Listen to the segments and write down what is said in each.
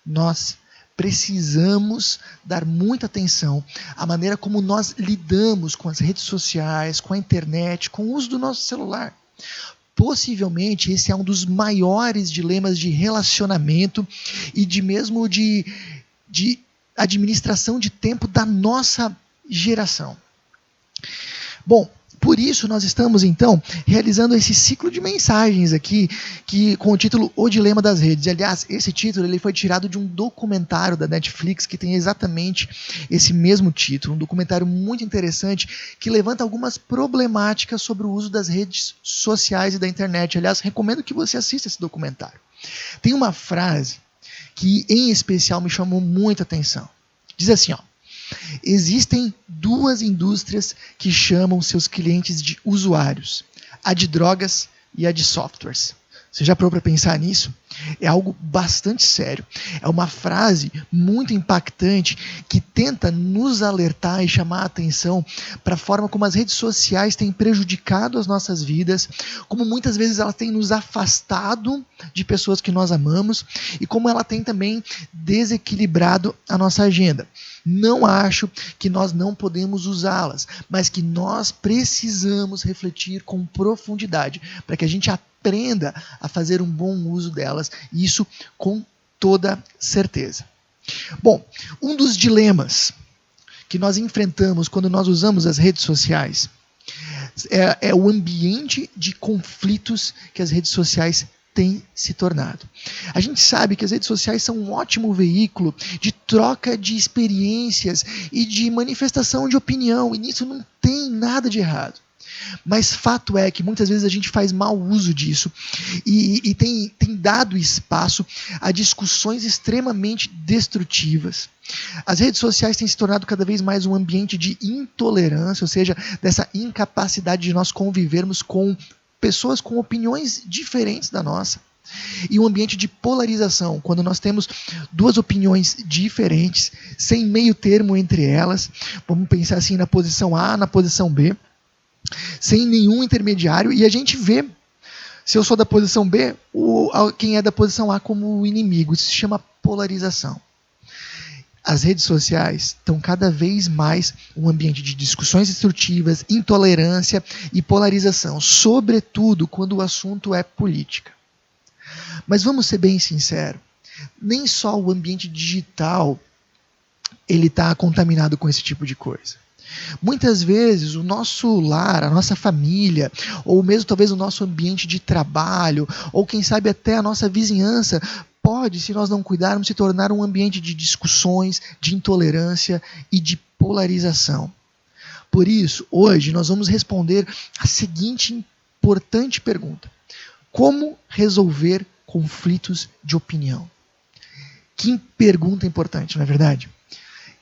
nós precisamos dar muita atenção à maneira como nós lidamos com as redes sociais, com a internet, com o uso do nosso celular. Possivelmente esse é um dos maiores dilemas de relacionamento e de administração de tempo da nossa geração. Bom, por isso nós estamos então realizando esse ciclo de mensagens aqui com o título O Dilema das Redes. E, aliás, esse título ele foi tirado de um documentário da Netflix que tem exatamente esse mesmo título, um documentário muito interessante que levanta algumas problemáticas sobre o uso das redes sociais e da internet. Aliás, recomendo que você assista esse documentário. Tem uma frase que em especial me chamou muita atenção. Diz assim, ó: existem duas indústrias que chamam seus clientes de usuários, a de drogas e a de softwares. Você já parou para pensar nisso? É algo bastante sério. É uma frase muito impactante que tenta nos alertar e chamar a atenção para a forma como as redes sociais têm prejudicado as nossas vidas, como muitas vezes ela tem nos afastado de pessoas que nós amamos e como ela tem também desequilibrado a nossa agenda. Não acho que nós não podemos usá-las, mas que nós precisamos refletir com profundidade para que a gente aprenda a fazer um bom uso delas, e isso com toda certeza. Bom, um dos dilemas que nós enfrentamos quando nós usamos as redes sociais é o ambiente de conflitos que as redes sociais têm se tornado. A gente sabe que as redes sociais são um ótimo veículo de troca de experiências e de manifestação de opinião, e nisso não tem nada de errado. Mas fato é que muitas vezes a gente faz mau uso disso e tem dado espaço a discussões extremamente destrutivas. As redes sociais têm se tornado cada vez mais um ambiente de intolerância, ou seja, dessa incapacidade de nós convivermos com pessoas com opiniões diferentes da nossa. E um ambiente de polarização, quando nós temos duas opiniões diferentes, sem meio termo entre elas, vamos pensar assim na posição A, na posição B, sem nenhum intermediário, e a gente vê, se eu sou da posição B, quem é da posição A como inimigo. Isso se chama polarização. As redes sociais estão cada vez mais um ambiente de discussões destrutivas, intolerância e polarização, sobretudo quando o assunto é política. Mas vamos ser bem sinceros, nem só o ambiente digital ele está contaminado com esse tipo de coisa. Muitas vezes o nosso lar, a nossa família, ou mesmo talvez o nosso ambiente de trabalho, ou quem sabe até a nossa vizinhança, pode, se nós não cuidarmos, se tornar um ambiente de discussões, de intolerância e de polarização. Por isso, hoje nós vamos responder a seguinte importante pergunta: como resolver conflitos de opinião? Que pergunta importante, não é verdade?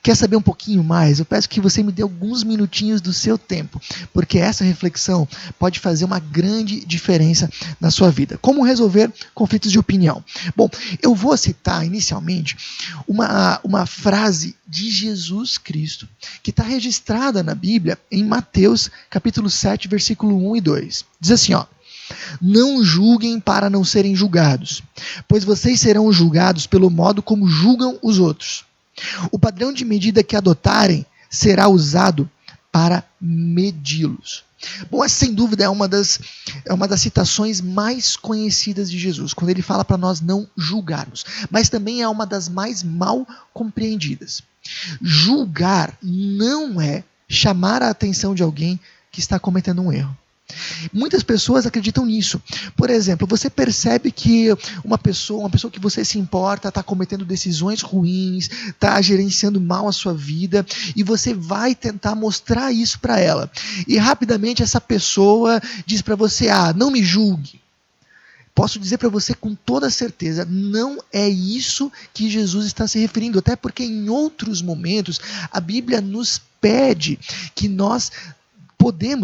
Quer saber um pouquinho mais? Eu peço que você me dê alguns minutinhos do seu tempo, porque essa reflexão pode fazer uma grande diferença na sua vida. Como resolver conflitos de opinião? Bom, eu vou citar inicialmente uma frase de Jesus Cristo, que está registrada na Bíblia em Mateus capítulo 7, versículo 1 e 2. Diz assim, ó: não julguem para não serem julgados, pois vocês serão julgados pelo modo como julgam os outros. O padrão de medida que adotarem será usado para medi-los. Bom, essa sem dúvida é uma das citações mais conhecidas de Jesus, quando ele fala para nós não julgarmos, mas também é uma das mais mal compreendidas. Julgar não é chamar a atenção de alguém que está cometendo um erro. Muitas pessoas acreditam nisso. Por exemplo, você percebe que uma pessoa que você se importa está cometendo decisões ruins, está gerenciando mal a sua vida, e você vai tentar mostrar isso para ela. E rapidamente essa pessoa diz para você: não me julgue. Posso dizer para você com toda certeza, não é isso que Jesus está se referindo, até porque em outros momentos a Bíblia nos pede que nós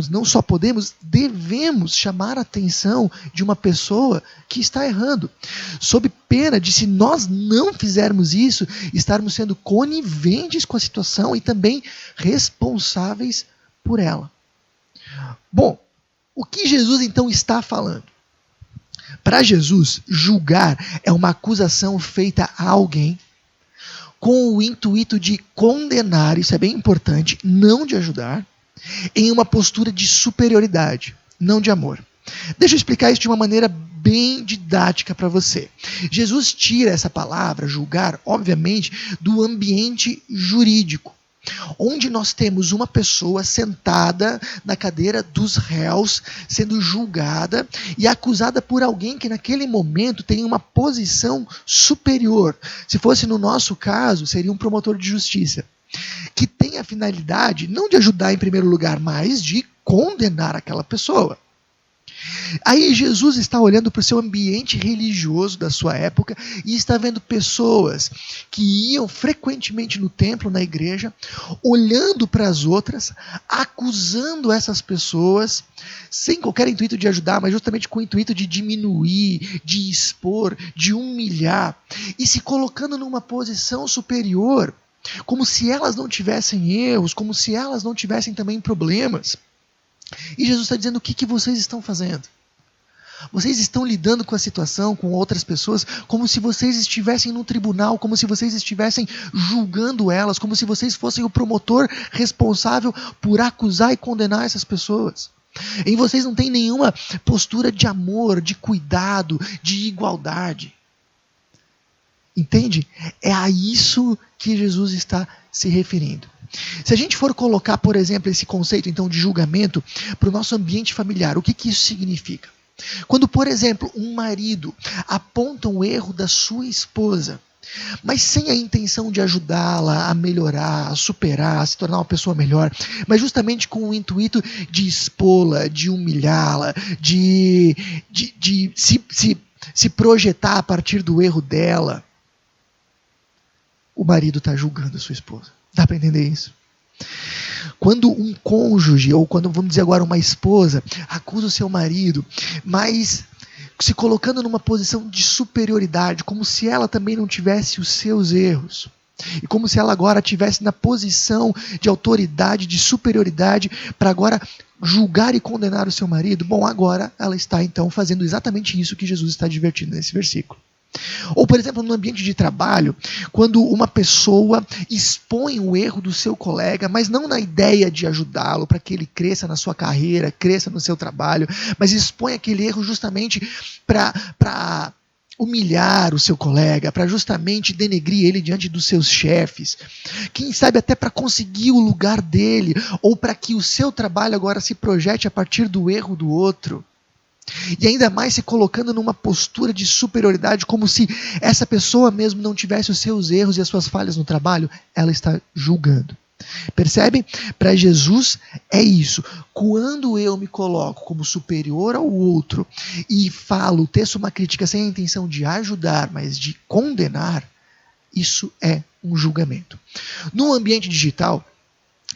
não só podemos, devemos chamar a atenção de uma pessoa que está errando, sob pena de, se nós não fizermos isso, estarmos sendo coniventes com a situação e também responsáveis por ela. Bom, o que Jesus então está falando? Para Jesus, julgar é uma acusação feita a alguém com o intuito de condenar, isso é bem importante, não de ajudar, em uma postura de superioridade, não de amor. Deixa eu explicar isso de uma maneira bem didática para você. Jesus tira essa palavra, julgar, obviamente, do ambiente jurídico, onde nós temos uma pessoa sentada na cadeira dos réus, sendo julgada e acusada por alguém que naquele momento tem uma posição superior. Se fosse no nosso caso, seria um promotor de justiça, que tem a finalidade não de ajudar em primeiro lugar, mas de condenar aquela pessoa. Aí Jesus está olhando para o seu ambiente religioso da sua época e está vendo pessoas que iam frequentemente no templo, na igreja, olhando para as outras, acusando essas pessoas, sem qualquer intuito de ajudar, mas justamente com o intuito de diminuir, de expor, de humilhar, e se colocando numa posição superior, como se elas não tivessem erros, como se elas não tivessem também problemas. E Jesus está dizendo: o que vocês estão fazendo? Vocês estão lidando com a situação, com outras pessoas, como se vocês estivessem no tribunal, como se vocês estivessem julgando elas, como se vocês fossem o promotor responsável por acusar e condenar essas pessoas. Em vocês não tem nenhuma postura de amor, de cuidado, de igualdade. Entende? É a isso que Jesus está se referindo. Se a gente for colocar, por exemplo, esse conceito então de julgamento para o nosso ambiente familiar, o que isso significa? Quando, por exemplo, um marido aponta um erro da sua esposa, mas sem a intenção de ajudá-la a melhorar, a superar, a se tornar uma pessoa melhor, mas justamente com o intuito de expô-la, de humilhá-la, de se projetar a partir do erro dela, o marido está julgando a sua esposa. Dá para entender isso? Quando um cônjuge, ou quando, vamos dizer agora, uma esposa, acusa o seu marido, mas se colocando numa posição de superioridade, como se ela também não tivesse os seus erros, e como se ela agora estivesse na posição de autoridade, de superioridade, para agora julgar e condenar o seu marido, bom, agora ela está então fazendo exatamente isso que Jesus está advertindo nesse versículo. Ou, por exemplo, no ambiente de trabalho, quando uma pessoa expõe o erro do seu colega, mas não na ideia de ajudá-lo para que ele cresça na sua carreira, cresça no seu trabalho, mas expõe aquele erro justamente para humilhar o seu colega, para justamente denegrir ele diante dos seus chefes, quem sabe até para conseguir o lugar dele, ou para que o seu trabalho agora se projete a partir do erro do outro. E ainda mais se colocando numa postura de superioridade, como se essa pessoa mesmo não tivesse os seus erros e as suas falhas no trabalho, ela está julgando. Percebe? Para Jesus é isso. Quando eu me coloco como superior ao outro e falo, teço uma crítica sem a intenção de ajudar, mas de condenar, isso é um julgamento. No ambiente digital,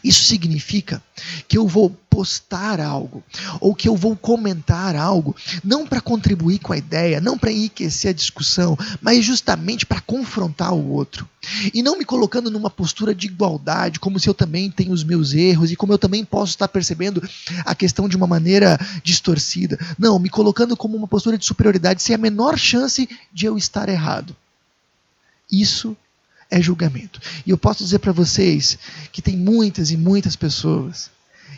isso significa que eu vou postar algo, ou que eu vou comentar algo, não para contribuir com a ideia, não para enriquecer a discussão, mas justamente para confrontar o outro. E não me colocando numa postura de igualdade, como se eu também tenho os meus erros, e como eu também posso estar percebendo a questão de uma maneira distorcida. Não, me colocando como uma postura de superioridade, sem a menor chance de eu estar errado. Isso é julgamento. E eu posso dizer para vocês que tem muitas e muitas pessoas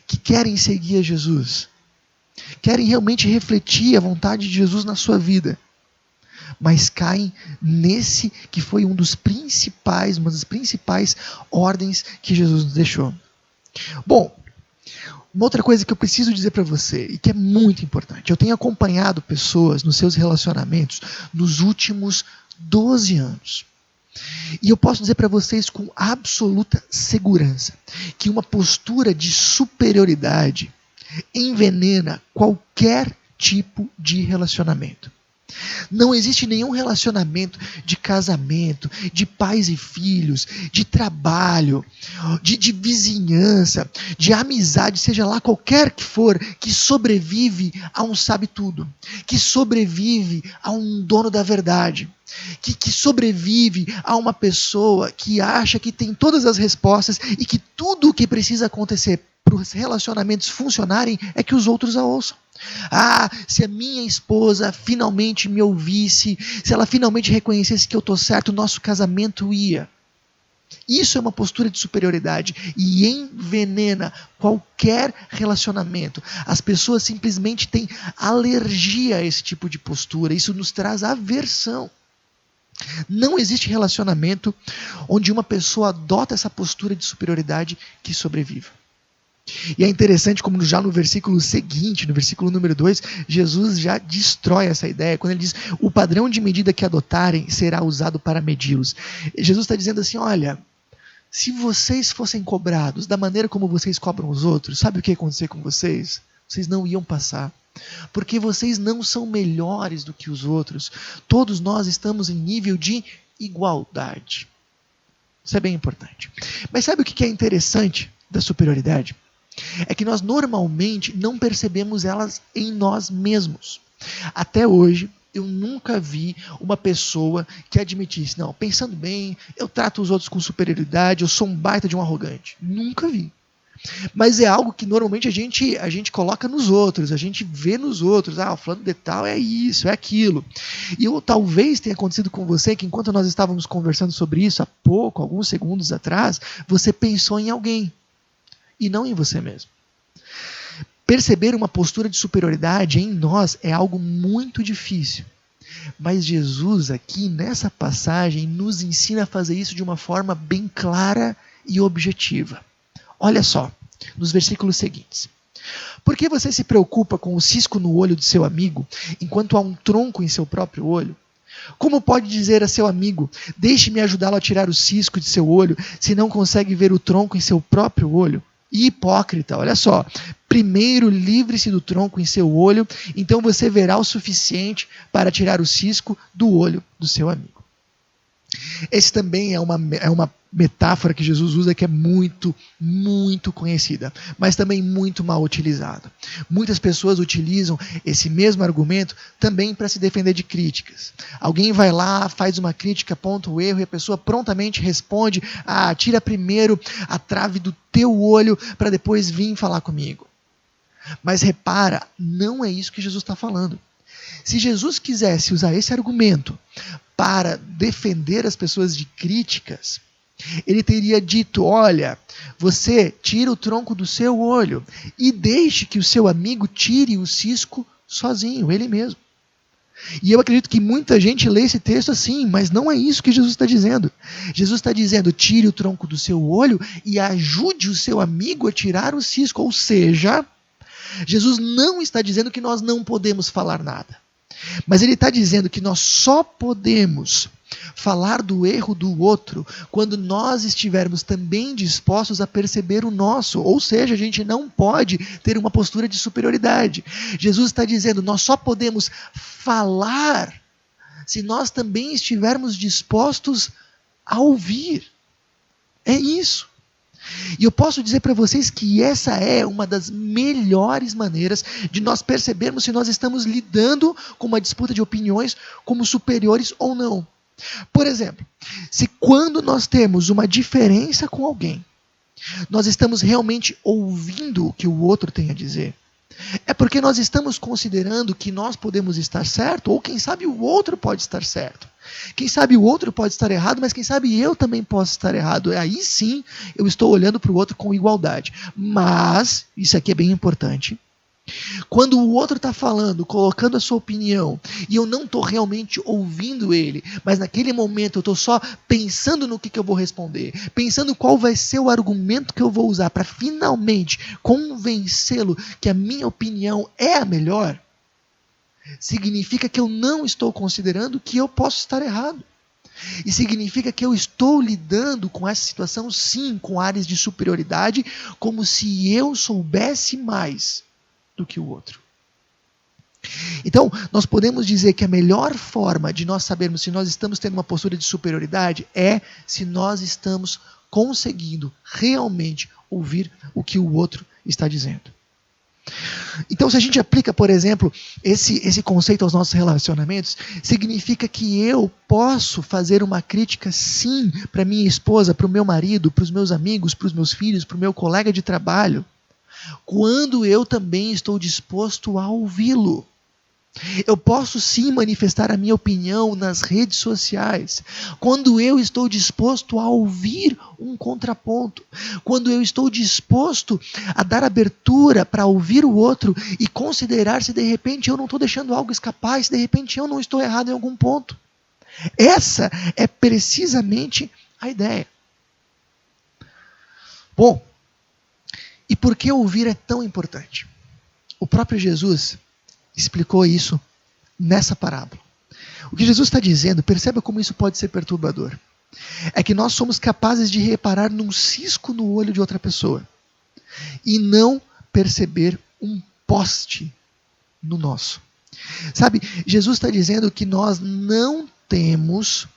que querem seguir a Jesus, querem realmente refletir a vontade de Jesus na sua vida, mas caem nesse que foi uma das principais ordens que Jesus nos deixou. Bom, uma outra coisa que eu preciso dizer para você, e que é muito importante, eu tenho acompanhado pessoas nos seus relacionamentos nos últimos 12 anos. E eu posso dizer para vocês com absoluta segurança que uma postura de superioridade envenena qualquer tipo de relacionamento. Não existe nenhum relacionamento de casamento, de pais e filhos, de trabalho, de vizinhança, de amizade, seja lá qualquer que for, que sobrevive a um sabe-tudo, que sobrevive a um dono da verdade, que sobrevive a uma pessoa que acha que tem todas as respostas e que tudo o que precisa acontecer para os relacionamentos funcionarem é que os outros a ouçam. Ah, se a minha esposa finalmente me ouvisse, se ela finalmente reconhecesse que eu estou certo, o nosso casamento ia. Isso é uma postura de superioridade e envenena qualquer relacionamento. As pessoas simplesmente têm alergia a esse tipo de postura. Isso nos traz aversão. Não existe relacionamento onde uma pessoa adota essa postura de superioridade que sobreviva. E é interessante como já no versículo seguinte, no versículo número 2, Jesus já destrói essa ideia, quando ele diz, o padrão de medida que adotarem será usado para medi-los. Jesus está dizendo assim, olha, se vocês fossem cobrados da maneira como vocês cobram os outros, sabe o que ia acontecer com vocês? Vocês não iam passar. Porque vocês não são melhores do que os outros. Todos nós estamos em nível de igualdade. Isso é bem importante. Mas sabe o que é interessante da superioridade? É que nós normalmente não percebemos elas em nós mesmos. Até hoje, eu nunca vi uma pessoa que admitisse, não, pensando bem, eu trato os outros com superioridade, eu sou um baita de um arrogante. Nunca vi. Mas é algo que normalmente a gente coloca nos outros, a gente vê nos outros, o fulano de tal é isso, é aquilo. E talvez tenha acontecido com você que enquanto nós estávamos conversando sobre isso há pouco, alguns segundos atrás, você pensou em alguém e não em você mesmo. Perceber uma postura de superioridade em nós é algo muito difícil. Mas Jesus aqui nessa passagem nos ensina a fazer isso de uma forma bem clara e objetiva. Olha só, nos versículos seguintes. Por que você se preocupa com o cisco no olho de seu amigo, enquanto há um tronco em seu próprio olho? Como pode dizer a seu amigo, deixe-me ajudá-lo a tirar o cisco de seu olho, se não consegue ver o tronco em seu próprio olho? E hipócrita, olha só, primeiro livre-se do tronco em seu olho, então você verá o suficiente para tirar o cisco do olho do seu amigo. Esse também é uma metáfora que Jesus usa que é muito, muito conhecida, mas também muito mal utilizada. Muitas pessoas utilizam esse mesmo argumento também para se defender de críticas. Alguém vai lá, faz uma crítica, aponta o erro e a pessoa prontamente responde, tira primeiro a trave do teu olho para depois vir falar comigo. Mas repara, não é isso que Jesus está falando. Se Jesus quisesse usar esse argumento para defender as pessoas de críticas, ele teria dito, olha, você tira o tronco do seu olho e deixe que o seu amigo tire o cisco sozinho, ele mesmo. E eu acredito que muita gente lê esse texto assim, mas não é isso que Jesus está dizendo. Jesus está dizendo, tire o tronco do seu olho e ajude o seu amigo a tirar o cisco. Ou seja, Jesus não está dizendo que nós não podemos falar nada. Mas ele está dizendo que nós só podemos falar do erro do outro quando nós estivermos também dispostos a perceber o nosso. Ou seja, a gente não pode ter uma postura de superioridade. Jesus está dizendo, nós só podemos falar se nós também estivermos dispostos a ouvir. É isso. E eu posso dizer para vocês que essa é uma das melhores maneiras de nós percebermos se nós estamos lidando com uma disputa de opiniões como superiores ou não. Por exemplo, se quando nós temos uma diferença com alguém, nós estamos realmente ouvindo o que o outro tem a dizer, é porque nós estamos considerando que nós podemos estar certo, ou quem sabe o outro pode estar certo. Quem sabe o outro pode estar errado, mas quem sabe eu também posso estar errado. Aí sim, eu estou olhando para o outro com igualdade. Mas, isso aqui é bem importante, quando o outro está falando, colocando a sua opinião, e eu não estou realmente ouvindo ele, mas naquele momento eu estou só pensando no que eu vou responder, pensando qual vai ser o argumento que eu vou usar para finalmente convencê-lo que a minha opinião é a melhor, significa que eu não estou considerando que eu posso estar errado. E significa que eu estou lidando com essa situação, sim, com áreas de superioridade, como se eu soubesse mais do que o outro. Então, nós podemos dizer que a melhor forma de nós sabermos se nós estamos tendo uma postura de superioridade é se nós estamos conseguindo realmente ouvir o que o outro está dizendo. Então, se a gente aplica, por exemplo, esse conceito aos nossos relacionamentos, significa que eu posso fazer uma crítica, sim, para minha esposa, para o meu marido, para os meus amigos, para os meus filhos, para o meu colega de trabalho, quando eu também estou disposto a ouvi-lo. Eu posso sim manifestar a minha opinião nas redes sociais, quando eu estou disposto a ouvir um contraponto, quando eu estou disposto a dar abertura para ouvir o outro e considerar se de repente eu não estou deixando algo escapar, se de repente eu não estou errado em algum ponto. Essa é precisamente a ideia. Bom, e por que ouvir é tão importante? O próprio Jesus explicou isso nessa parábola. O que Jesus está dizendo, perceba como isso pode ser perturbador, é que nós somos capazes de reparar num cisco no olho de outra pessoa e não perceber um poste no nosso. Sabe, Jesus está dizendo que nós não temos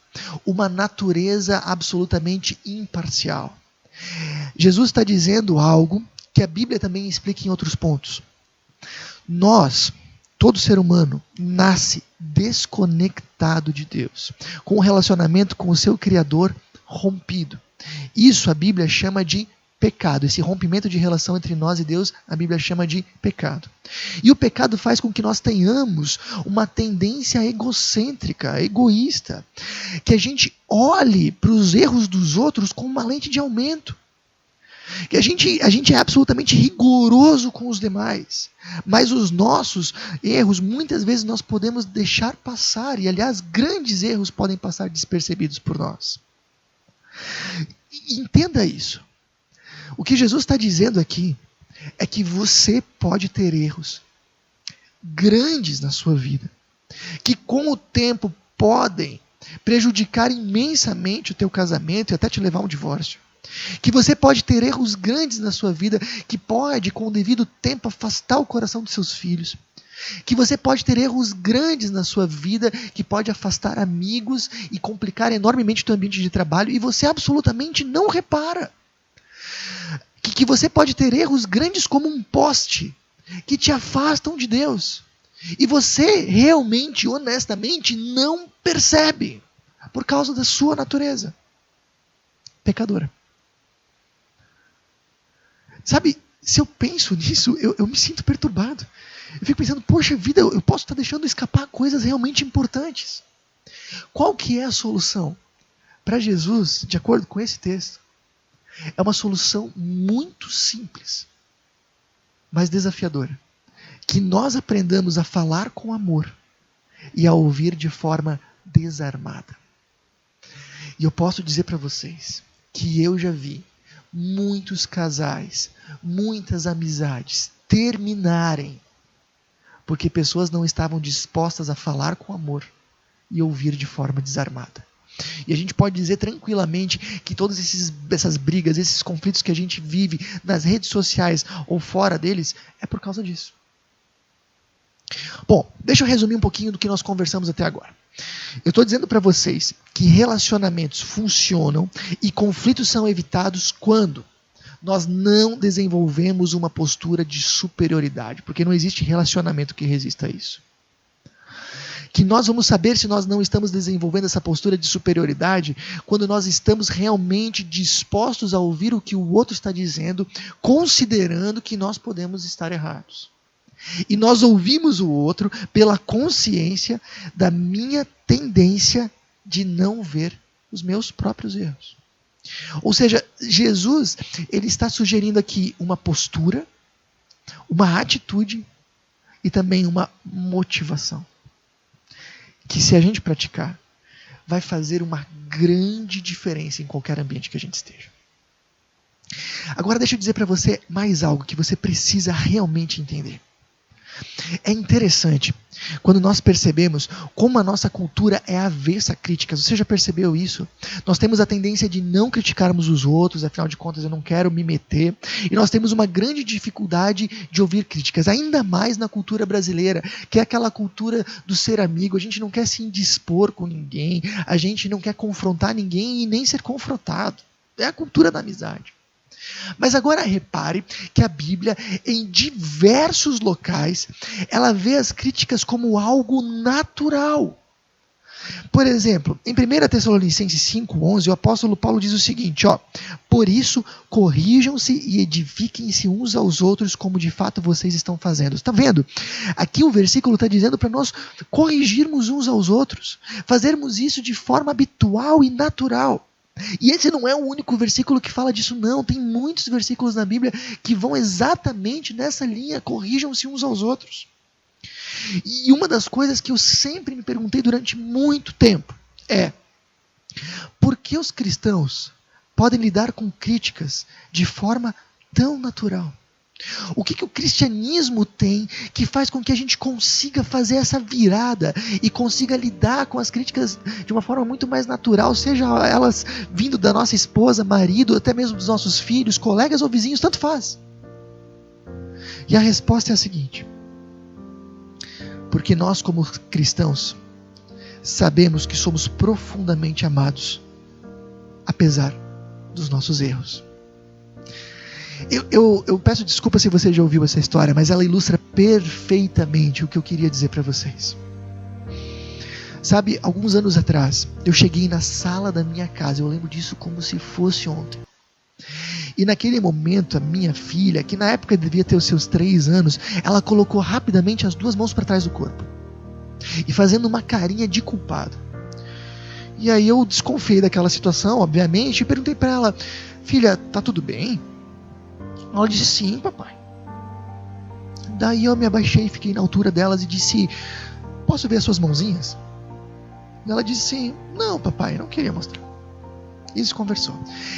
uma natureza absolutamente imparcial. Jesus está dizendo algo que a Bíblia também explica em outros pontos. Nós, todo ser humano, nasce desconectado de Deus, com um relacionamento com o seu Criador rompido. Isso a Bíblia chama de pecado. Esse rompimento de relação entre nós e Deus, a Bíblia chama de pecado. E o pecado faz com que nós tenhamos uma tendência egocêntrica, egoísta, que a gente olhe para os erros dos outros com uma lente de aumento. Que a gente é absolutamente rigoroso com os demais, mas os nossos erros muitas vezes nós podemos deixar passar, e aliás grandes erros podem passar despercebidos por nós. Entenda isso. O que Jesus está dizendo aqui é que você pode ter erros grandes na sua vida, que com o tempo podem prejudicar imensamente o teu casamento e até te levar a um divórcio. Que você pode ter erros grandes na sua vida, que pode, com o devido tempo, afastar o coração dos seus filhos. Que você pode ter erros grandes na sua vida, que pode afastar amigos e complicar enormemente o teu ambiente de trabalho, e você absolutamente não repara. Que você pode ter erros grandes como um poste, que te afastam de Deus. E você realmente, honestamente, não percebe, por causa da sua natureza pecadora. Sabe, se eu penso nisso, eu me sinto perturbado. Eu fico pensando, poxa vida, eu posso estar deixando escapar coisas realmente importantes. Qual que é a solução? Para Jesus, de acordo com esse texto, é uma solução muito simples, mas desafiadora. Que nós aprendamos a falar com amor e a ouvir de forma desarmada. E eu posso dizer para vocês que eu já vi muitos casais, muitas amizades terminarem porque pessoas não estavam dispostas a falar com amor e ouvir de forma desarmada. E a gente pode dizer tranquilamente que todas essas brigas, esses conflitos que a gente vive nas redes sociais ou fora deles, é por causa disso. Bom, deixa eu resumir um pouquinho do que nós conversamos até agora. Eu estou dizendo para vocês que relacionamentos funcionam e conflitos são evitados quando nós não desenvolvemos uma postura de superioridade, porque não existe relacionamento que resista a isso. Que nós vamos saber se nós não estamos desenvolvendo essa postura de superioridade quando nós estamos realmente dispostos a ouvir o que o outro está dizendo, considerando que nós podemos estar errados. E nós ouvimos o outro pela consciência da minha tendência de não ver os meus próprios erros. Ou seja, Jesus, ele está sugerindo aqui uma postura, uma atitude e também uma motivação. Que se a gente praticar, vai fazer uma grande diferença em qualquer ambiente que a gente esteja. Agora deixa eu dizer para você mais algo que você precisa realmente entender. É interessante quando nós percebemos como a nossa cultura é avessa a críticas. Você já percebeu isso? Nós temos a tendência de não criticarmos os outros, afinal de contas eu não quero me meter. E nós temos uma grande dificuldade de ouvir críticas, ainda mais na cultura brasileira, que é aquela cultura do ser amigo. A gente não quer se indispor com ninguém, a gente não quer confrontar ninguém e nem ser confrontado. É a cultura da amizade. Mas agora repare que a Bíblia, em diversos locais, ela vê as críticas como algo natural. Por exemplo, em 1 Tessalonicenses 5,11, o apóstolo Paulo diz o seguinte, por isso, corrijam-se e edifiquem-se uns aos outros, como de fato vocês estão fazendo. Está vendo? Aqui o versículo está dizendo para nós corrigirmos uns aos outros, fazermos isso de forma habitual e natural. E esse não é o único versículo que fala disso, não. Tem muitos versículos na Bíblia que vão exatamente nessa linha, corrijam-se uns aos outros. E uma das coisas que eu sempre me perguntei durante muito tempo é: por que os cristãos podem lidar com críticas de forma tão natural? O que o cristianismo tem que faz com que a gente consiga fazer essa virada e consiga lidar com as críticas de uma forma muito mais natural, seja elas vindo da nossa esposa, marido, até mesmo dos nossos filhos, colegas ou vizinhos, tanto faz. E a resposta é a seguinte: porque nós, como cristãos, sabemos que somos profundamente amados, apesar dos nossos erros. Eu peço desculpa se você já ouviu essa história, mas ela ilustra perfeitamente o que eu queria dizer para vocês. Sabe, alguns anos atrás, eu cheguei na sala da minha casa, eu lembro disso como se fosse ontem. E naquele momento, a minha filha, que na época devia ter os seus 3 anos, ela colocou rapidamente as 2 mãos para trás do corpo. E fazendo uma carinha de culpado. E aí eu desconfiei daquela situação, obviamente, e perguntei para ela: filha, tá tudo bem? Ela disse: sim, papai. Daí eu me abaixei, fiquei na altura delas e disse: posso ver as suas mãozinhas? Ela disse: não, papai, não queria mostrar. E se conversou.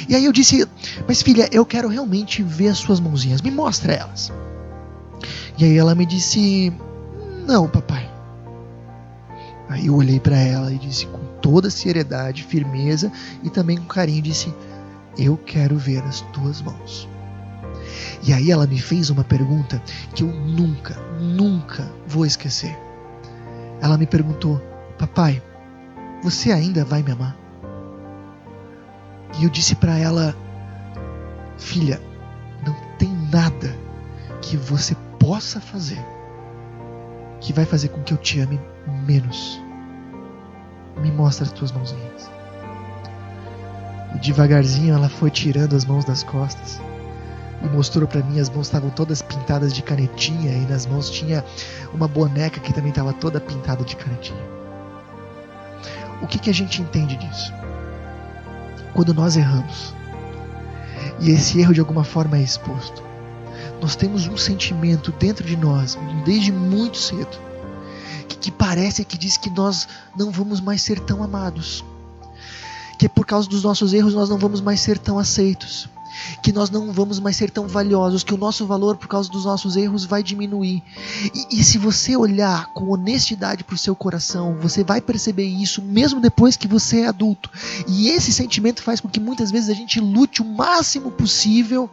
E aí eu disse: mas filha, eu quero realmente ver as suas mãozinhas, me mostra elas. E aí ela me disse: não, papai. Aí eu olhei para ela e disse com toda seriedade, firmeza e também com carinho, disse: eu quero ver as tuas mãos. E aí ela me fez uma pergunta que eu nunca vou esquecer. Ela me perguntou: papai, você ainda vai me amar? E eu disse para ela: filha, não tem nada que você possa fazer que vai fazer com que eu te ame menos. Me mostra as tuas mãozinhas. E devagarzinho ela foi tirando as mãos das costas e mostrou para mim. As mãos estavam todas pintadas de canetinha e nas mãos tinha uma boneca que também estava toda pintada de canetinha. O que a gente entende disso? Quando nós erramos e esse erro de alguma forma é exposto, nós temos um sentimento dentro de nós, desde muito cedo, que parece que diz que nós não vamos mais ser tão amados, que por causa dos nossos erros nós não vamos mais ser tão aceitos, que nós não vamos mais ser tão valiosos, que o nosso valor por causa dos nossos erros vai diminuir. E se você olhar com honestidade para o seu coração, você vai perceber isso mesmo depois que você é adulto. E esse sentimento faz com que muitas vezes a gente lute o máximo possível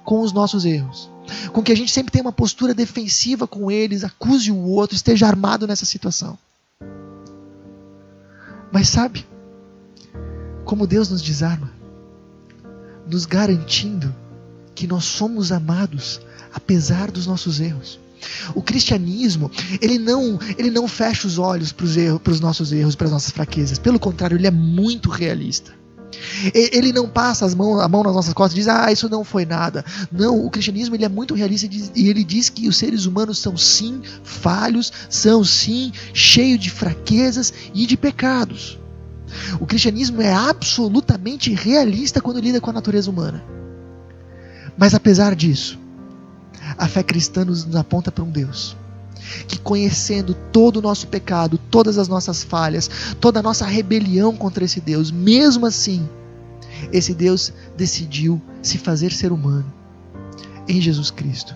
com os nossos erros, com que a gente sempre tenha uma postura defensiva com eles, acuse o outro, esteja armado nessa situação. Mas sabe como Deus nos desarma? Nos garantindo que nós somos amados apesar dos nossos erros. O cristianismo, ele não fecha os olhos para os nossos erros, para as nossas fraquezas. Pelo contrário, ele é muito realista. Ele não passa a mão nas nossas costas e diz: isso não foi nada. Não, o cristianismo ele é muito realista e ele diz que os seres humanos são sim falhos, são sim cheios de fraquezas e de pecados. O cristianismo é absolutamente realista quando lida com a natureza humana. Mas apesar disso, a fé cristã nos aponta para um Deus que, conhecendo todo o nosso pecado, todas as nossas falhas, toda a nossa rebelião contra esse Deus, mesmo assim, esse Deus decidiu se fazer ser humano em Jesus Cristo,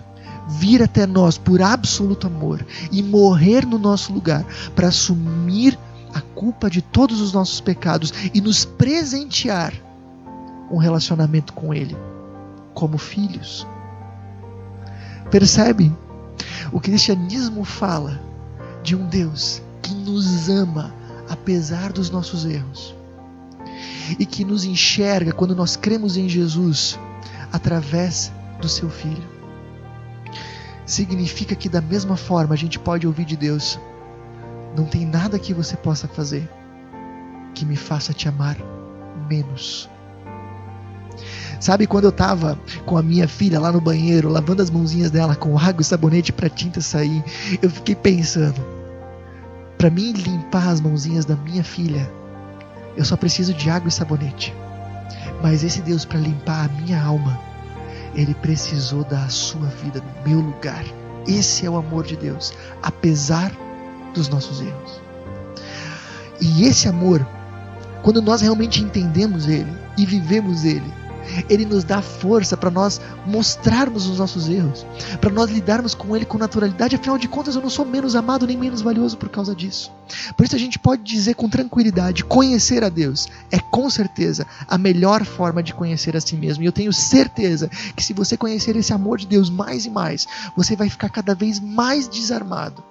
vir até nós por absoluto amor e morrer no nosso lugar para assumir a culpa de todos os nossos pecados e nos presentear um relacionamento com Ele como filhos. Percebe? O cristianismo fala de um Deus que nos ama apesar dos nossos erros e que nos enxerga quando nós cremos em Jesus através do seu Filho. Significa que da mesma forma a gente pode ouvir de Deus: não tem nada que você possa fazer que me faça te amar menos. Sabe, quando eu estava com a minha filha lá no banheiro, lavando as mãozinhas dela com água e sabonete para a tinta sair, eu fiquei pensando, para mim limpar as mãozinhas da minha filha, eu só preciso de água e sabonete. Mas esse Deus, para limpar a minha alma, Ele precisou dar a sua vida no meu lugar. Esse é o amor de Deus, apesar dos nossos erros. E esse amor, quando nós realmente entendemos Ele e vivemos Ele nos dá força para nós mostrarmos os nossos erros, para nós lidarmos com Ele com naturalidade. Afinal de contas, eu não sou menos amado nem menos valioso por causa disso. Por isso a gente pode dizer com tranquilidade, conhecer a Deus é com certeza a melhor forma de conhecer a si mesmo. E eu tenho certeza que se você conhecer esse amor de Deus mais e mais, você vai ficar cada vez mais desarmado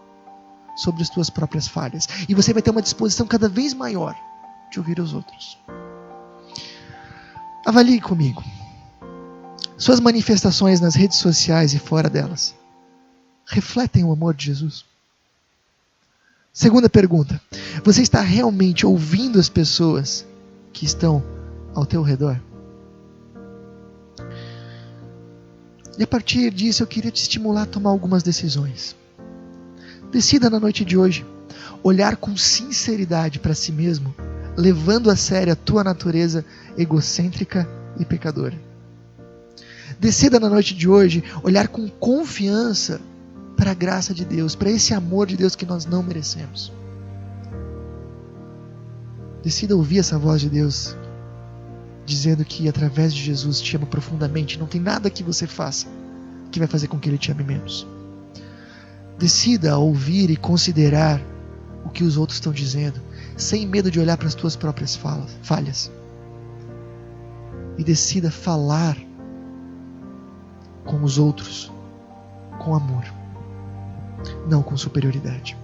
sobre as suas próprias falhas. E você vai ter uma disposição cada vez maior de ouvir os outros. Avalie comigo suas manifestações nas redes sociais e fora delas refletem o amor de Jesus? Segunda pergunta: você está realmente ouvindo as pessoas que estão ao teu redor? E a partir disso eu queria te estimular a tomar algumas decisões. Decida na noite de hoje olhar com sinceridade para si mesmo, levando a sério a tua natureza egocêntrica e pecadora. Decida na noite de hoje olhar com confiança para a graça de Deus, para esse amor de Deus que nós não merecemos. Decida ouvir essa voz de Deus dizendo que através de Jesus te ama profundamente. Não tem nada que você faça que vai fazer com que Ele te ame menos. Decida ouvir e considerar o que os outros estão dizendo, sem medo de olhar para as tuas próprias falhas. E decida falar com os outros com amor, não com superioridade.